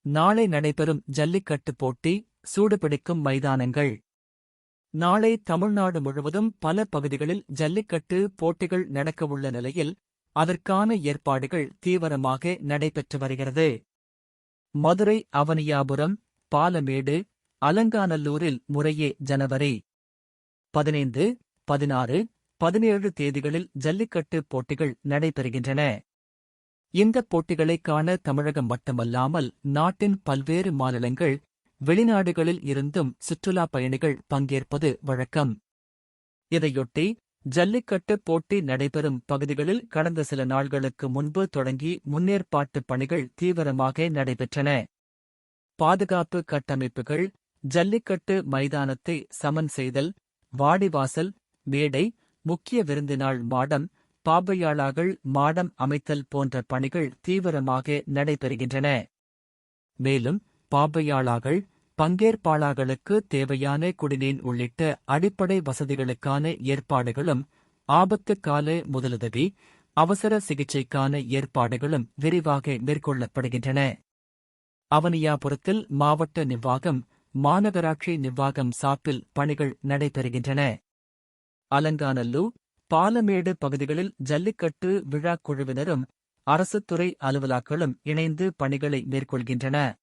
நாளை நடைபெறும் ஜல்லிக்கட்டு போட்டி, சூடுபிடிக்கும் மைதானங்கள். நாளை தமிழ்நாடு முழுவதும் பல பகுதிகளில் ஜல்லிக்கட்டு போட்டிகள் நடக்கவுள்ள நிலையில், அதற்கான ஏற்பாடுகள் தீவிரமாக நடைபெற்று வருகிறது. மதுரை அவனியாபுரம், பாலமேடு, அலங்காநல்லூரில் முறையே ஜனவரி 15, 16, 17 தேதிகளில் ஜல்லிக்கட்டு போட்டிகள் நடைபெறுகின்றன. இந்தப் போட்டிகளைக் காண தமிழகம் மட்டுமல்லாமல் நாட்டின் பல்வேறு மாநிலங்கள், வெளிநாடுகளில் இருந்தும் சுற்றுலாப் பயணிகள் பங்கேற்பது வழக்கம். இதையொட்டி ஜல்லிக்கட்டு போட்டி நடைபெறும் பகுதிகளில் கடந்த சில நாள்களுக்கு முன்பு தொடங்கி முன்னேற்பாட்டுப் பணிகள் தீவிரமாக நடைபெற்றன. பாதுகாப்பு கட்டமைப்புகள், ஜல்லிக்கட்டு மைதானத்தை சமன் செய்தல், வாடிவாசல், மேடை, முக்கிய விருந்தினாள் மாடம், பார்வையாளர்கள் மாடம் அமைத்தல் போன்ற பணிகள் தீவிரமாக நடைபெறுகின்றன. மேலும் பார்வையாளர்கள், பங்கேற்பாளர்களுக்கு தேவையான குடிநீர் உள்ளிட்ட அடிப்படை வசதிகளுக்கான ஏற்பாடுகளும், ஆபத்துக்கால முதலுதவி, அவசர சிகிச்சைக்கான ஏற்பாடுகளும் விரிவாக மேற்கொள்ளப்படுகின்றன. அவனியாபுரத்தில் மாவட்ட நிர்வாகம், மாநகராட்சி நிர்வாகம் சார்பில் பணிகள் நடைபெறுகின்றன. அலங்காநல்லூர், பாலமேடு பகுதிகளில் ஜல்லிக்கட்டு விழா குழுவினரும் அரசுத் துறை அலுவலர்களும் இணைந்து பணிகளை மேற்கொள்கின்றன.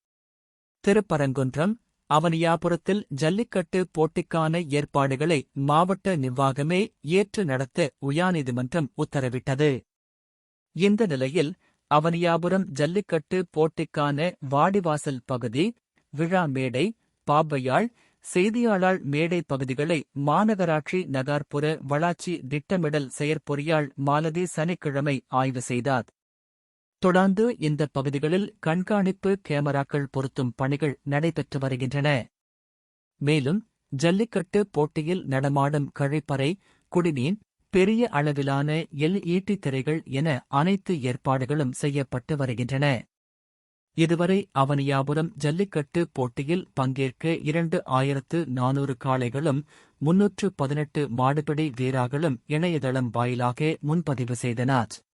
திருப்பரங்குன்றம், அவனியாபுரத்தில் ஜல்லிக்கட்டு போட்டிக்கான ஏற்பாடுகளை மாவட்ட நிர்வாகமே ஏற்று நடத்த உயர்நீதிமன்றம் உத்தரவிட்டது. இந்த நிலையில் அவனியாபுரம் ஜல்லிக்கட்டு போட்டிக்கான வாடிவாசல் பகுதி, விழா மேடை, பார்வையாள், செய்தியாளர் மேடை பகுதிகளை மாநகராட்சி நகர்ப்புற வளர்ச்சி திட்டமிடல் செயற்பொறியாள் மாலதி சனிக்கிழமை ஆய்வு செய்தார். தொடர்ந்து இந்த பகுதிகளில் கண்காணிப்பு கேமராக்கள் பொருத்தும் பணிகள் நடைபெற்று வருகின்றன. மேலும் ஜல்லிக்கட்டு போட்டியில் நடமாடும் கழிப்பறை, குடிநீர், பெரிய அளவிலான LED திரைகள் என அனைத்து ஏற்பாடுகளும் செய்யப்பட்டு வருகின்றன. இதுவரை அவனியாபுரம் ஜல்லிக்கட்டு போட்டியில் பங்கேற்க 2400 காளைகளும் 318 மாடுபிடி வீரர்களும் இணையதளம் வாயிலாக முன்பதிவு செய்தனர்.